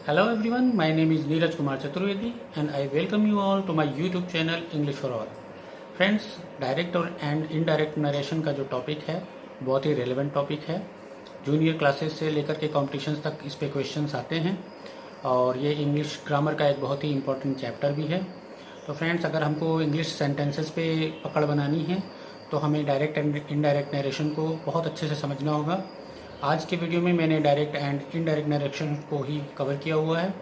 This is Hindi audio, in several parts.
Hello everyone, my name is Neeraj Kumar Chaturvedi and I welcome you all to my YouTube channel English for All. Friends, direct और एंड इनडायरेक्ट नरेशन का जो टॉपिक है बहुत ही रेलेवेंट टॉपिक है। जूनियर क्लासेस से लेकर के कॉम्पिटिशन्स तक इस पे क्वेश्चंस आते हैं और ये इंग्लिश ग्रामर का एक बहुत ही इम्पोर्टेंट चैप्टर भी है। तो फ्रेंड्स, अगर हमको इंग्लिश सेंटेंसेस पे पकड़ बनानी है तो हमें डायरेक्ट एंड इनडायरेक्ट नरेशन को बहुत अच्छे से समझना होगा। आज के वीडियो में मैंने डायरेक्ट एंड इनडायरेक्ट नरेशन को ही कवर किया हुआ है।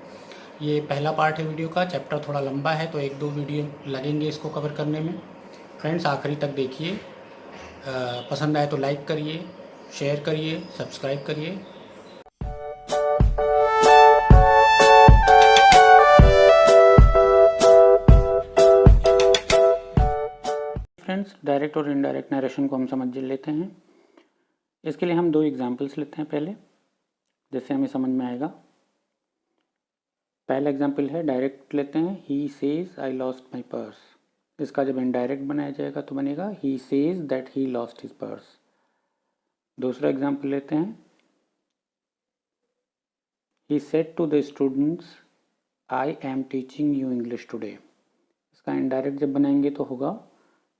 ये पहला पार्ट है वीडियो का। चैप्टर थोड़ा लंबा है तो एक दो वीडियो लगेंगे इसको कवर करने में। फ्रेंड्स, आखिरी तक देखिए। पसंद आए तो लाइक करिए, शेयर करिए, सब्सक्राइब करिए। फ्रेंड्स, डायरेक्ट और इनडायरेक्ट नरेशन को हम समझ लेते हैं। इसके लिए हम दो एग्जांपल्स लेते हैं पहले, जिससे हमें समझ में आएगा। पहला एग्जांपल है, डायरेक्ट लेते हैं, he says I lost my purse. इसका जब इनडायरेक्ट बनाया जाएगा तो बनेगा he says that he lost his purse. दूसरा एग्जांपल लेते हैं, he said to the students I am teaching you English today. इसका इनडायरेक्ट जब बनाएंगे तो होगा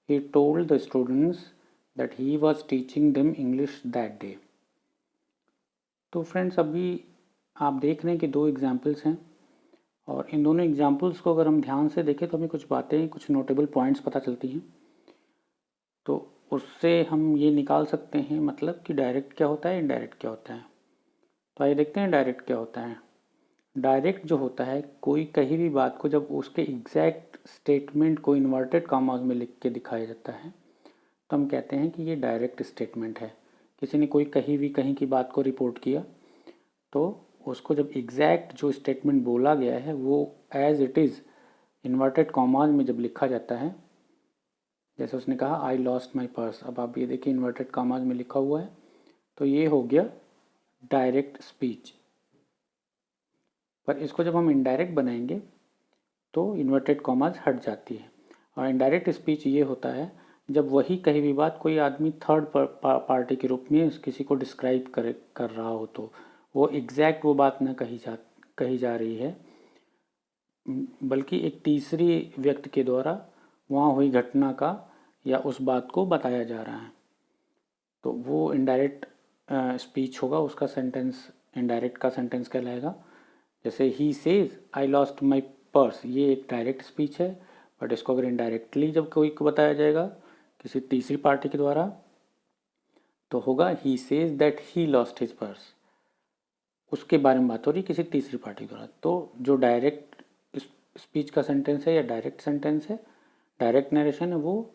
he told the students that he was teaching them English that day. तो फ्रेंड्स, अभी आप देख रहे हैं कि दो एग्जाम्पल्स हैं और इन दोनों एग्जाम्पल्स को अगर हम ध्यान से देखें तो हमें कुछ बातें, कुछ नोटेबल पॉइंट्स पता चलती हैं। तो उससे हम ये निकाल सकते हैं मतलब कि डायरेक्ट क्या होता है, इनडायरेक्ट क्या होता है। तो आइए देखते हैं डायरेक्ट क्या होता है। डायरेक्ट जो होता है, कोई कहीं भी बात को जब उसके एग्जैक्ट स्टेटमेंट को इन्वर्टेड कॉमास में लिख के दिखाया जाता है तो हम कहते हैं कि ये डायरेक्ट स्टेटमेंट है। किसी ने कोई कहीं की बात को रिपोर्ट किया तो उसको जब एग्जैक्ट जो स्टेटमेंट बोला गया है वो as it is inverted commas में जब लिखा जाता है, जैसे उसने कहा आई लॉस्ट माई पर्स। अब आप ये देखिए इन्वर्टेड कॉमास में लिखा हुआ है, तो ये हो गया डायरेक्ट स्पीच। पर इसको जब हम इनडायरेक्ट बनाएंगे तो इन्वर्टेड कॉमास हट जाती है। और इनडायरेक्ट स्पीच ये होता है जब वही कही भी बात कोई आदमी थर्ड पार्टी के रूप में किसी को डिस्क्राइब कर रहा हो, तो वो एग्जैक्ट वो बात न कही जा रही है, बल्कि एक तीसरी व्यक्ति के द्वारा वहाँ हुई घटना का या उस बात को बताया जा रहा है, तो वो इनडायरेक्ट स्पीच होगा। उसका सेंटेंस इनडायरेक्ट का सेंटेंस कहलाएगा। जैसे ही says I lost my purse, ये एक डायरेक्ट स्पीच है, बट इसको अगर इनडायरेक्टली जब कोई को बताया जाएगा किसी तीसरी पार्टी के द्वारा तो होगा ही says that he lost his purse. उसके बारे में बात हो रही किसी तीसरी पार्टी द्वारा। तो जो डायरेक्ट स्पीच का सेंटेंस है या डायरेक्ट सेंटेंस है, डायरेक्ट नरेशन है, वो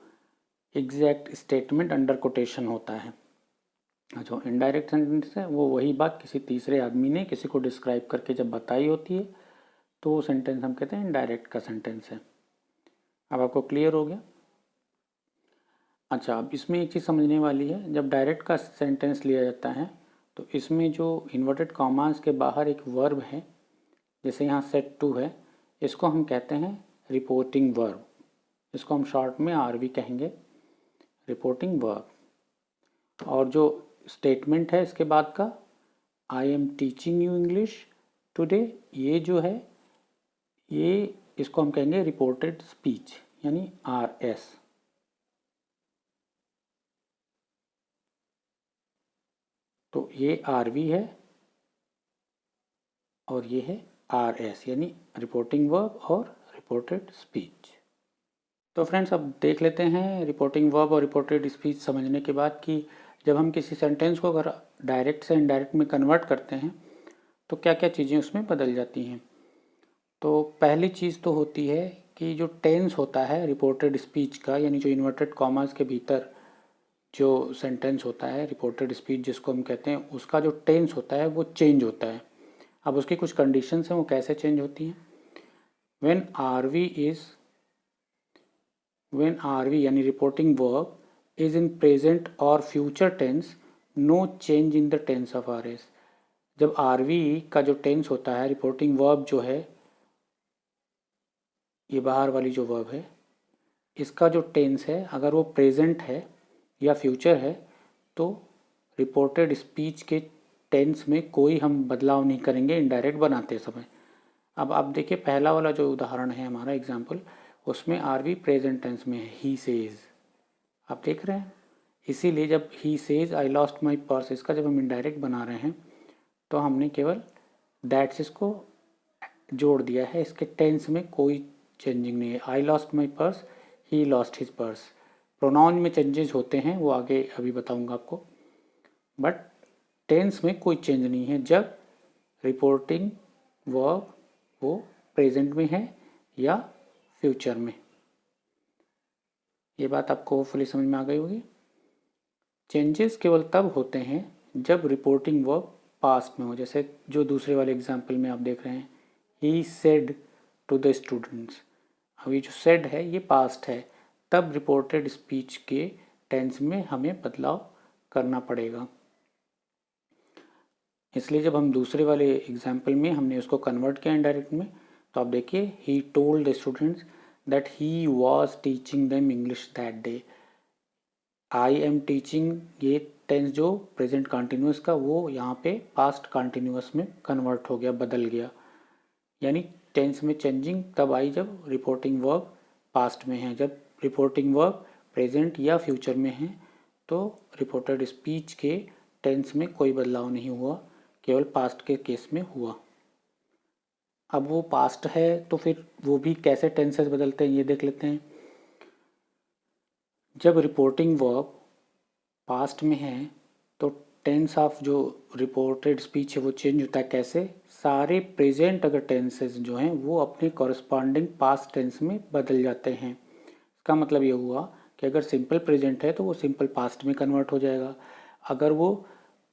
एग्जैक्ट स्टेटमेंट अंडर कोटेशन होता है। जो इनडायरेक्ट सेंटेंस है वो वही बात किसी तीसरे आदमी ने किसी को डिस्क्राइब करके जब बताई होती है तो वो सेंटेंस हम कहते हैं इनडायरेक्ट का सेंटेंस है। अब आपको क्लियर हो गया। अच्छा, अब इसमें एक चीज़ समझने वाली है, जब डायरेक्ट का सेंटेंस लिया जाता है तो इसमें जो इन्वर्टेड कॉमास के बाहर एक वर्ब है, जैसे यहाँ सेट टू है, इसको हम कहते हैं रिपोर्टिंग वर्ब। इसको हम शॉर्ट में आरवी कहेंगे, रिपोर्टिंग वर्ब। और जो स्टेटमेंट है इसके बाद का आई am teaching you English today, ये जो है ये इसको हम कहेंगे रिपोर्टेड स्पीच यानी आरएस। तो ये आरवी है और ये है आरएस यानी रिपोर्टिंग वर्ब और रिपोर्टेड स्पीच। तो फ्रेंड्स, अब देख लेते हैं रिपोर्टिंग वर्ब और रिपोर्टेड स्पीच समझने के बाद कि जब हम किसी सेंटेंस को अगर डायरेक्ट से इनडायरेक्ट में कन्वर्ट करते हैं तो क्या क्या चीज़ें उसमें बदल जाती हैं। तो पहली चीज़ तो होती है कि जो टेंस होता है रिपोर्टेड स्पीच का, यानी जो इन्वर्टेड कॉमास के भीतर जो सेंटेंस होता है रिपोर्टेड स्पीच जिसको हम कहते हैं, उसका जो टेंस होता है वो चेंज होता है। अब उसकी कुछ कंडीशंस हैं, वो कैसे चेंज होती हैं। व्हेन आरवी यानी reporting verb is in present और future tense, no change in the tense of RS. जब आरवी का जो टेंस होता है, रिपोर्टिंग वर्ब जो है, ये बाहर वाली जो वर्ब है, इसका जो टेंस है अगर वो प्रेजेंट है या फ्यूचर है तो रिपोर्टेड स्पीच के टेंस में कोई हम बदलाव नहीं करेंगे इनडायरेक्ट बनाते समय। अब आप देखिए पहला वाला जो उदाहरण है हमारा एग्जाम्पल, उसमें आर वी प्रेजेंट टेंस में है, ही सेज, आप देख रहे हैं। इसीलिए जब ही says I lost my purse, इसका जब हम इनडायरेक्ट बना रहे हैं तो हमने केवल दैट्स इसको जोड़ दिया है, इसके टेंस में कोई चेंजिंग नहीं है। आई lost my purse, he lost his purse. Pronoun में चेंजेस होते हैं, वो आगे अभी बताऊंगा आपको, बट टेंस में कोई चेंज नहीं है जब रिपोर्टिंग वर्ब वो प्रेजेंट में है या फ्यूचर में। ये बात आपको होपफुली समझ में आ गई होगी। चेंजेस केवल तब होते हैं जब रिपोर्टिंग वर्ब पास्ट में हो, जैसे जो दूसरे वाले एग्जाम्पल में आप देख रहे हैं, he said to the students. अभी जो सेड है ये पास्ट है, तब रिपोर्टेड स्पीच के टेंस में हमें बदलाव करना पड़ेगा। इसलिए जब हम दूसरे वाले एग्जाम्पल में हमने उसको कन्वर्ट किया इनडायरेक्ट में, तो आप देखिए ही told the students that he was teaching them English that day. I am teaching, ये टेंस जो प्रेजेंट कंटिन्यूस का वो यहाँ पे पास्ट कंटिन्यूस में कन्वर्ट हो गया, बदल गया। यानी टेंस में चेंजिंग तब आई जब रिपोर्टिंग वर्ब पास्ट में है। जब रिपोर्टिंग वर्ब प्रेजेंट या फ्यूचर में है तो रिपोर्टेड स्पीच के टेंस में कोई बदलाव नहीं हुआ, केवल पास्ट के केस में हुआ। अब वो पास्ट है तो फिर वो भी कैसे टेंसेस बदलते हैं ये देख लेते हैं। जब रिपोर्टिंग वर्ब पास्ट में है तो टेंस ऑफ जो रिपोर्टेड स्पीच है वो चेंज होता है। कैसे? सारे प्रेजेंट अगर टेंसेस जो हैं वो अपने कॉरस्पॉन्डिंग पास्ट टेंस में बदल जाते हैं। इसका मतलब ये हुआ कि अगर सिंपल प्रेजेंट है तो वो सिंपल पास्ट में कन्वर्ट हो जाएगा, अगर वो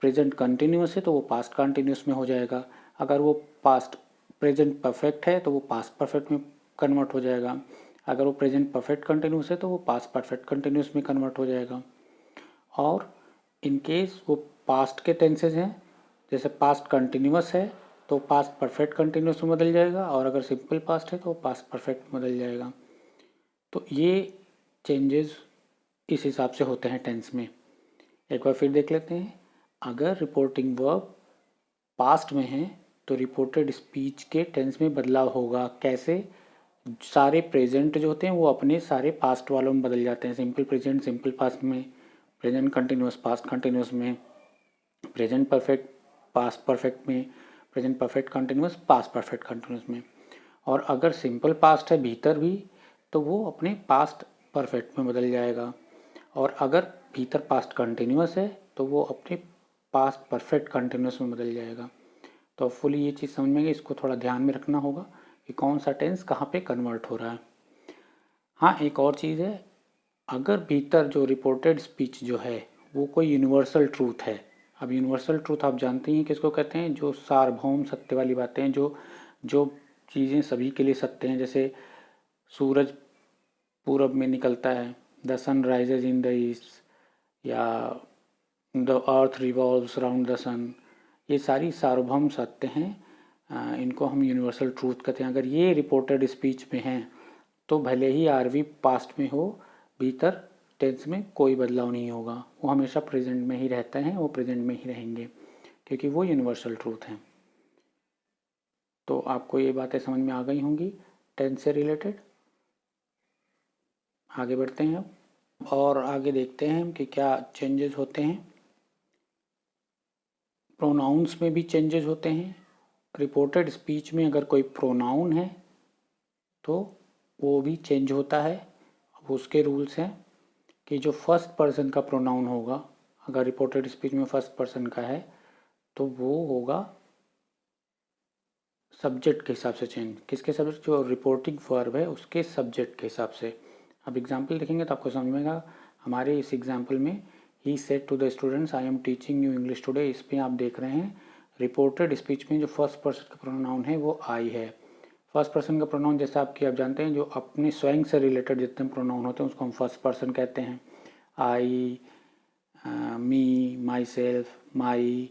प्रेजेंट कंटिन्यूस है तो वो पास्ट कंटिन्यूस में हो जाएगा, अगर वो पास्ट प्रेजेंट परफेक्ट है तो वो पास्ट परफेक्ट में कन्वर्ट हो जाएगा, अगर वो प्रेजेंट परफेक्ट कंटिन्यूस है तो वो पास्ट परफेक्ट कंटिन्यूस में कन्वर्ट हो जाएगा। और इन केस वो पास्ट के टेंसेज हैं, जैसे पास्ट कंटिन्यूस है तो पास्ट परफेक्ट कंटिन्यूस में बदल जाएगा, और अगर सिंपल पास्ट है तो पास्ट परफेक्ट में बदल जाएगा। तो ये चेंजेस इस हिसाब से होते हैं टेंस में। एक बार फिर देख लेते हैं। अगर रिपोर्टिंग वर्ब पास्ट में है तो रिपोर्टेड स्पीच के टेंस में बदलाव होगा। कैसे? सारे प्रेजेंट जो होते हैं वो अपने सारे पास्ट वालों में बदल जाते हैं। सिंपल प्रेजेंट सिंपल पास्ट में, प्रेजेंट कंटिन्यूस पास्ट कंटिन्यूस में, प्रेजेंट परफेक्ट पास्ट परफेक्ट में, present perfect continuous past perfect continuous में। और अगर सिंपल पास्ट है भीतर भी तो वो अपने पास्ट परफेक्ट में बदल जाएगा, और अगर भीतर पास्ट कंटिन्यूस है तो वो अपने पास्ट परफेक्ट कंटिन्यूस में बदल जाएगा। तो फुली ये चीज़ समझ में गई। इसको थोड़ा ध्यान में रखना होगा कि कौन सा टेंस कहाँ पे कन्वर्ट हो रहा है। हाँ, एक और चीज़ है, अगर भीतर जो रिपोर्टेड स्पीच जो है वो कोई यूनिवर्सल ट्रूथ है। अब यूनिवर्सल ट्रूथ आप जानते हैं किसको कहते हैं, जो सार्वभौम सत्य वाली बातें हैं, जो जो चीज़ें सभी के लिए सत्य हैं। जैसे सूरज पूरब में निकलता है, the sun rises in the east, या the earth revolves around the sun, ये सारी सार्वभौम सत्य हैं। इनको हम यूनिवर्सल ट्रूथ कहते हैं। अगर ये रिपोर्टेड स्पीच में हैं तो भले ही आरवी पास्ट में हो, भीतर टेंस में कोई बदलाव नहीं होगा, वो हमेशा प्रेजेंट में ही रहते हैं, वो प्रेजेंट में ही रहेंगे क्योंकि वो यूनिवर्सल ट्रूथ हैं। तो आपको ये बातें समझ में आ गई होंगी टेंस से रिलेटेड। आगे बढ़ते हैं अब और आगे देखते हैं कि क्या चेंजेस होते हैं। प्रोनाउंस में भी चेंजेस होते हैं। रिपोर्टेड स्पीच में अगर कोई प्रोनाउन है तो वो भी चेंज होता है। अब उसके रूल्स हैं कि जो फर्स्ट पर्सन का प्रोनाउन होगा, अगर रिपोर्टेड स्पीच में फर्स्ट पर्सन का है तो वो होगा सब्जेक्ट के हिसाब से चेंज। किसके सब्जेक्ट? जो रिपोर्टिंग वर्ब है उसके सब्जेक्ट के हिसाब से। अब एग्जाम्पल देखेंगे तो आपको समझ में आएगा। हमारे इस एग्जाम्पल में he said to the students I am teaching you English today, इस पर आप देख रहे हैं रिपोर्टेड स्पीच में जो फर्स्ट पर्सन का प्रोनाउन है वो आई है। फर्स्ट पर्सन का प्रोनाउन जैसा आप जानते हैं, जो अपने स्वयं से रिलेटेड जितने प्रोनाउन होते हैं उसको हम फर्स्ट पर्सन कहते हैं। आई, मी, my self, my,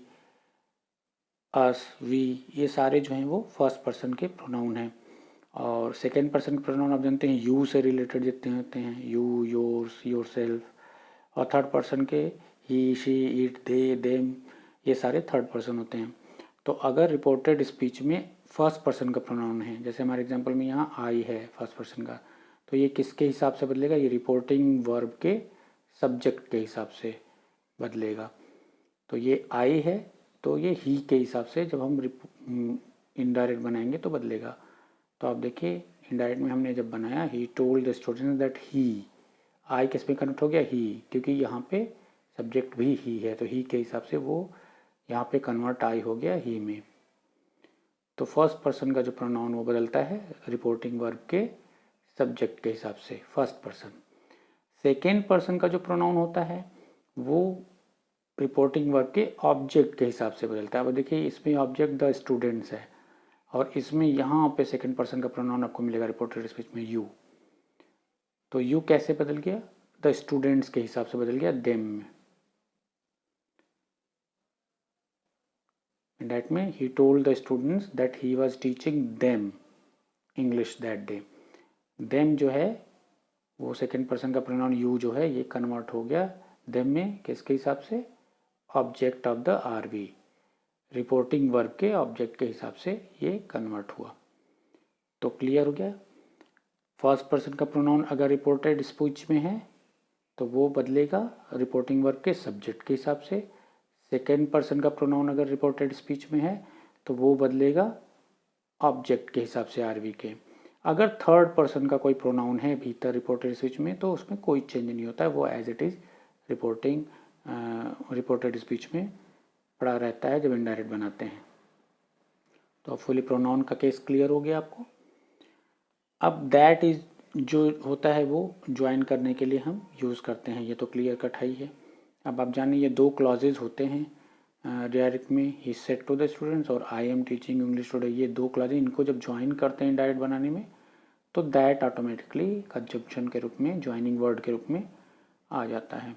us, we, ये सारे जो हैं वो फर्स्ट पर्सन के प्रोनाउन हैं। और सेकेंड पर्सन के प्रोनाउन आप जानते हैं यू से रिलेटेड जितने होते हैं, यू, योर्स, योर सेल्फ। और थर्ड पर्सन के ही, शी, इट, दे, देम, ये सारे थर्ड पर्सन होते हैं। तो अगर रिपोर्टेड स्पीच में फर्स्ट पर्सन का प्रोनाउन है, जैसे हमारे एग्जांपल में यहाँ आई है फर्स्ट पर्सन का, तो ये किसके हिसाब से बदलेगा, ये रिपोर्टिंग वर्ब के सब्जेक्ट के हिसाब से बदलेगा। तो ये आई है तो ये ही के हिसाब से जब हम इनडायरेक्ट बनाएंगे तो बदलेगा। तो आप देखिए इनडायरेक्ट में हमने जब बनाया he told the student that he, I kiss में कन्वर्ट हो गया, ही, क्योंकि यहाँ पे सब्जेक्ट भी ही है तो ही के हिसाब से वो यहाँ पे कन्वर्ट आई हो गया ही में। तो फर्स्ट पर्सन का जो प्रोनाउन वो बदलता है रिपोर्टिंग वर्ब के सब्जेक्ट के हिसाब से, फर्स्ट पर्सन। सेकेंड पर्सन का जो प्रोनाउन होता है वो रिपोर्टिंग वर्ब के ऑब्जेक्ट के हिसाब से बदलता है। अब देखिए इसमें ऑब्जेक्ट द स्टूडेंट्स है और इसमें यहाँ पे सेकेंड पर्सन का प्रोनाउन आपको मिलेगा रिपोर्टेड स्पीच में यू। तो यू कैसे बदल गया, द स्टूडेंट्स के हिसाब से बदल गया देम में। दैट में ही told the students that he was teaching them English that day. Them जो है वो सेकेंड पर्सन का प्रोनाउन यू जो है ये कन्वर्ट हो गया देम में, किसके हिसाब से, object of the RV, reporting verb के ऑब्जेक्ट के हिसाब से ये कन्वर्ट हुआ। तो क्लियर हो गया। फर्स्ट पर्सन का प्रोनाउन अगर रिपोर्टेड स्पीच में है तो वो बदलेगा रिपोर्टिंग वर्ब के सब्जेक्ट के हिसाब से। सेकेंड पर्सन का प्रोनाउन अगर रिपोर्टेड स्पीच में है तो वो बदलेगा ऑब्जेक्ट के हिसाब से आरवी के। अगर थर्ड पर्सन का कोई प्रोनाउन है भीतर रिपोर्टेड स्पीच में तो उसमें कोई चेंज नहीं होता है, वो as it is reported speech में पड़ा रहता है जब इनडायरेक्ट बनाते हैं। तो फुली प्रोनाउन का केस क्लियर हो गया आपको। अब दैट इज जो होता है वो ज्वाइन करने के लिए हम यूज़ करते हैं, ये तो क्लियर कट है ही है। अब आप जानिए ये दो क्लॉजेज होते हैं डायरेक्ट में, he said to the students और I am teaching English today, ये दो क्लॉजेज, इनको जब ज्वाइन करते हैं डायरेक्ट बनाने में तो दैट ऑटोमेटिकली कंजंक्शन के रूप में, ज्वाइनिंग वर्ड के रूप में आ जाता है।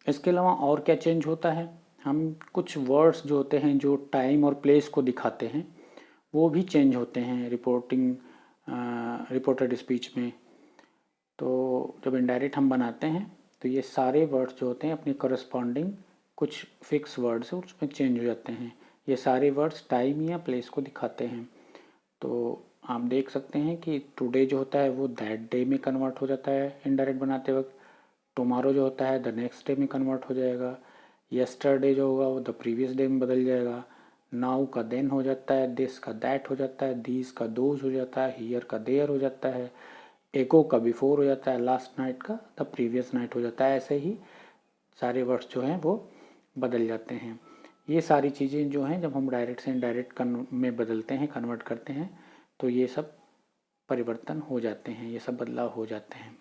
इसके अलावा और क्या चेंज होता है, हम कुछ वर्ड्स जो होते हैं जो टाइम और प्लेस को दिखाते हैं वो भी चेंज होते हैं रिपोर्टेड स्पीच में। तो जब इनडायरेक्ट हम बनाते हैं तो ये सारे वर्ड्स जो होते हैं अपनी करस्पॉन्डिंग कुछ फिक्स वर्ड्स है उसमें चेंज हो जाते हैं। ये सारे वर्ड्स टाइम या प्लेस को दिखाते हैं। तो आप देख सकते हैं कि टुडे जो होता है वो दैट डे में कन्वर्ट हो जाता है इनडायरेक्ट बनाते वक्त, टुमारो जो होता है द नेक्स्ट डे में कन्वर्ट हो जाएगा, यस्टरडे जो होगा वो द प्रीवियस डे में बदल जाएगा, नाउ का देन हो जाता है, दिस का दैट हो जाता है, दीज का दोज हो जाता है, हियर का देयर हो जाता है, एको का बिफोर हो जाता है, लास्ट नाइट का द प्रीवियस नाइट हो जाता है। ऐसे ही सारे वर्ड्स जो हैं वो बदल जाते हैं। ये सारी चीज़ें जो हैं जब हम डायरेक्ट से इनडायरेक्ट में बदलते हैं, कन्वर्ट करते हैं, तो ये सब परिवर्तन हो जाते हैं, ये सब बदलाव हो जाते हैं।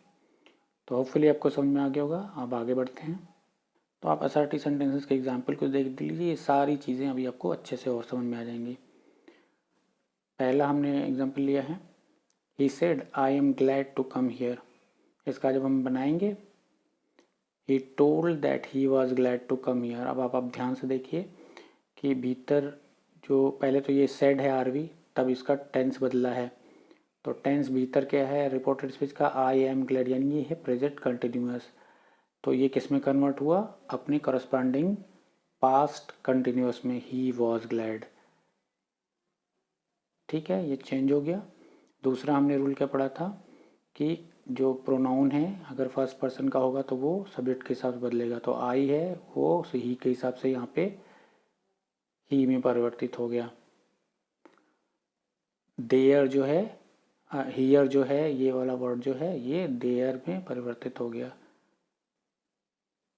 तो होपफुली आपको समझ में आ गया होगा। अब आगे बढ़ते हैं। तो आप एसआरटी सेंटेंसेस के एग्जाम्पल को देख लीजिए, ये सारी चीज़ें अभी आपको अच्छे से और समझ में आ जाएंगी। पहला हमने एग्जाम्पल लिया है, he said I am glad to come here. इसका जब हम बनाएंगे, he told that he was glad to come here. अब आप ध्यान से देखिए कि भीतर जो पहले तो ये सेड है आरवी, तब इसका टेंस बदला है। तो टेंस भीतर क्या है रिपोर्टेड स्पीच का, आई एम ग्लैड, यानी ये है प्रेजेंट कंटिन्यूअस। तो ये किस में कन्वर्ट हुआ, अपने करस्पॉन्डिंग पास्ट कंटिन्यूअस में, ही वॉज ग्लैड। ठीक है, ये चेंज हो गया। दूसरा हमने रूल क्या पढ़ा था कि जो प्रोनाउन है अगर फर्स्ट पर्सन का होगा तो वो सब्जेक्ट के हिसाब से बदलेगा। तो आई है वो ही के हिसाब से यहाँ पे ही में परिवर्तित हो गया। देयर जो है, हियर जो है, ये वाला वर्ड जो है ये देयर में परिवर्तित हो गया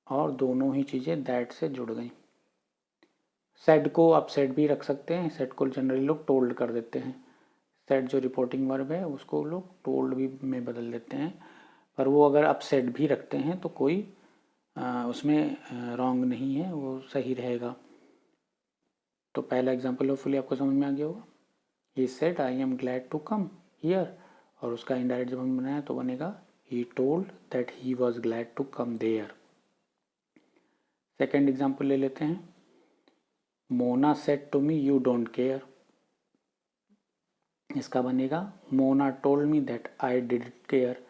और दोनों ही चीज़ें दैट से जुड़ गई। सेड को आप सेड भी रख सकते हैं, सेड को जनरली लोग टोल्ड कर देते हैं। सेड जो रिपोर्टिंग वर्ब है उसको लोग टोल्ड भी में बदल देते हैं, पर वो अगर आप सेड भी रखते हैं तो कोई उसमें रॉन्ग नहीं है, वो सही रहेगा। तो पहला एग्जाम्पल होपफुली आपको समझ में आ गया होगा। He said I am glad to come here, और उसका इनडायरेक्ट जब हम बनाया तो बनेगा he told that he was glad to come there. Second example ले लेते हैं, Mona said to me you don't care. इसका बनेगा Mona told me that I didn't care.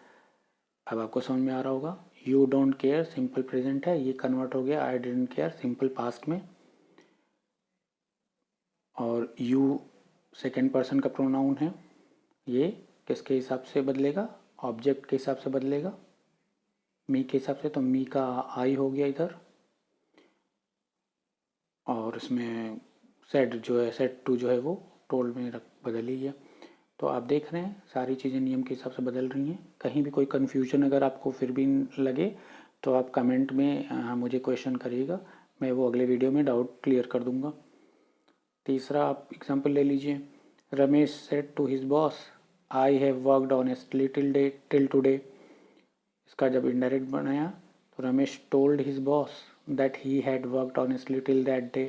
अब आपको समझ में आ रहा होगा, you don't care simple present है, ये कन्वर्ट हो गया I didn't care simple past में। और यू सेकेंड पर्सन का प्रोनाउन है, ये किसके हिसाब से बदलेगा, ऑब्जेक्ट के हिसाब से बदलेगा, मी के हिसाब से, तो मी का आई हो गया इधर। और इसमें सेड जो है, सेड टू जो है वो टोल्ड में बदल ही गया। तो आप देख रहे हैं सारी चीज़ें नियम के हिसाब से बदल रही हैं। कहीं भी कोई कन्फ्यूजन अगर आपको फिर भी लगे तो आप कमेंट में मुझे क्वेश्चन करिएगा, मैं वो अगले वीडियो में डाउट क्लियर कर दूंगा। तीसरा आप एग्जांपल ले लीजिए, Ramesh said to his boss I have worked honestly till today. इसका जब इनडायरेक्ट बनाया तो Ramesh told his boss that he had worked honestly till that day.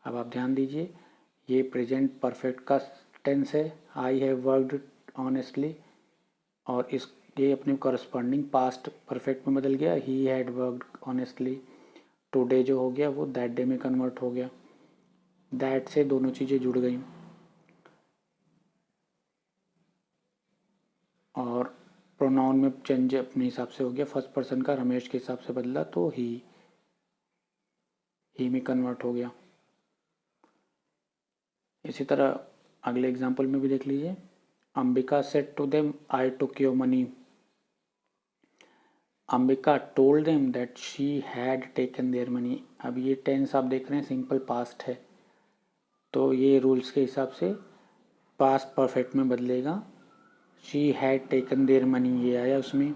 अब आप ध्यान दीजिए, ये प्रेजेंट परफेक्ट का टेंस है, आई हैव वर्कड ऑनेस्टली, और इस ये अपने कॉरस्पॉन्डिंग पास्ट परफेक्ट में बदल गया, ही हैड वर्कड ऑनेस्टली। टुडे जो हो गया वो दैट डे में कन्वर्ट हो गया, दैट से दोनों चीज़ें जुड़ गई। और प्रोनाउन में चेंज अपने हिसाब से हो गया, फर्स्ट पर्सन का रमेश के हिसाब से बदला तो ही में कन्वर्ट हो गया। इसी तरह अगले एग्जाम्पल में भी देख लीजिए, Ambika said to them I took your money. Ambika told them that she had taken their money. अब ये टेंस आप देख रहे हैं सिंपल पास्ट है, तो ये रूल्स के हिसाब से पास्ट परफेक्ट में बदलेगा, she had taken their money ये आया उसमें।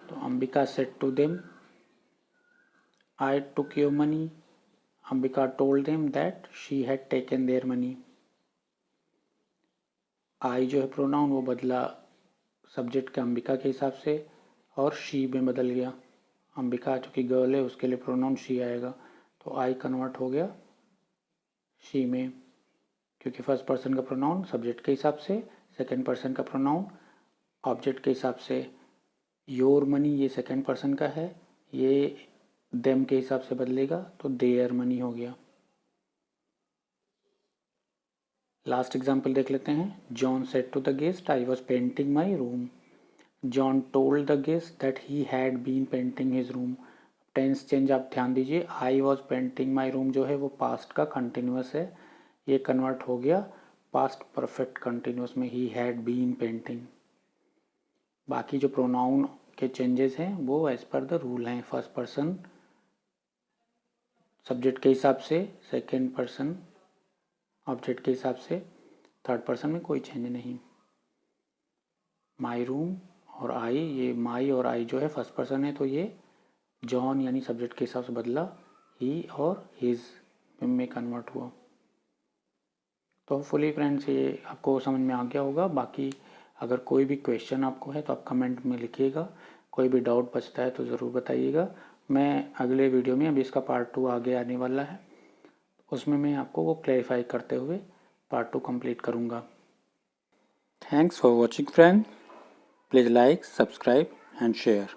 तो Ambika said to them I took your money, Ambika told them that she had taken their money. I जो है प्रोनाउन वो बदला सब्जेक्ट के अंबिका के हिसाब से और शी में बदल गया, अंबिका चूँकि गर्ल है उसके लिए प्रोनाउन शी आएगा, तो आई कन्वर्ट हो गया शी में, क्योंकि फर्स्ट पर्सन का प्रोनाउन सब्जेक्ट के हिसाब से, सेकंड पर्सन का प्रोनाउन ऑब्जेक्ट के हिसाब से। योर मनी ये सेकंड पर्सन का है, ये देम के हिसाब से बदलेगा तो देयर मनी हो गया। लास्ट एग्जाम्पल देख लेते हैं, John said to the guest I was painting my room. John told the guest that he had been painting his room. Tense change आप ध्यान दीजिए, I was painting my room जो है वो पास्ट का कंटिन्यूस है, ये कन्वर्ट हो गया पास्ट परफेक्ट कंटिन्यूस में, ही हैड बीन पेंटिंग। बाकी जो प्रोनाउन के चेंजेस हैं वो एज पर द रूल हैं, फर्स्ट पर्सन सब्जेक्ट के हिसाब से, सेकेंड पर्सन ऑब्जेक्ट के हिसाब से, थर्ड पर्सन में कोई चेंज नहीं। माई रूम और आई, ये माई और आई जो है फर्स्ट पर्सन है तो ये जॉन यानी सब्जेक्ट के हिसाब से बदला, ही और हिज में कन्वर्ट हुआ। तो होपफुली फ्रेंड्स ये आपको समझ में आ गया होगा। बाकी अगर कोई भी क्वेश्चन आपको है तो आप कमेंट में लिखिएगा, कोई भी डाउट बचता है तो ज़रूर बताइएगा। मैं अगले वीडियो में, अभी इसका पार्ट 2 आगे आने वाला है, उसमें मैं आपको वो क्लैरिफाई करते हुए पार्ट 2 कंप्लीट करूँगा। Thanks for watching friend, please like, subscribe and share.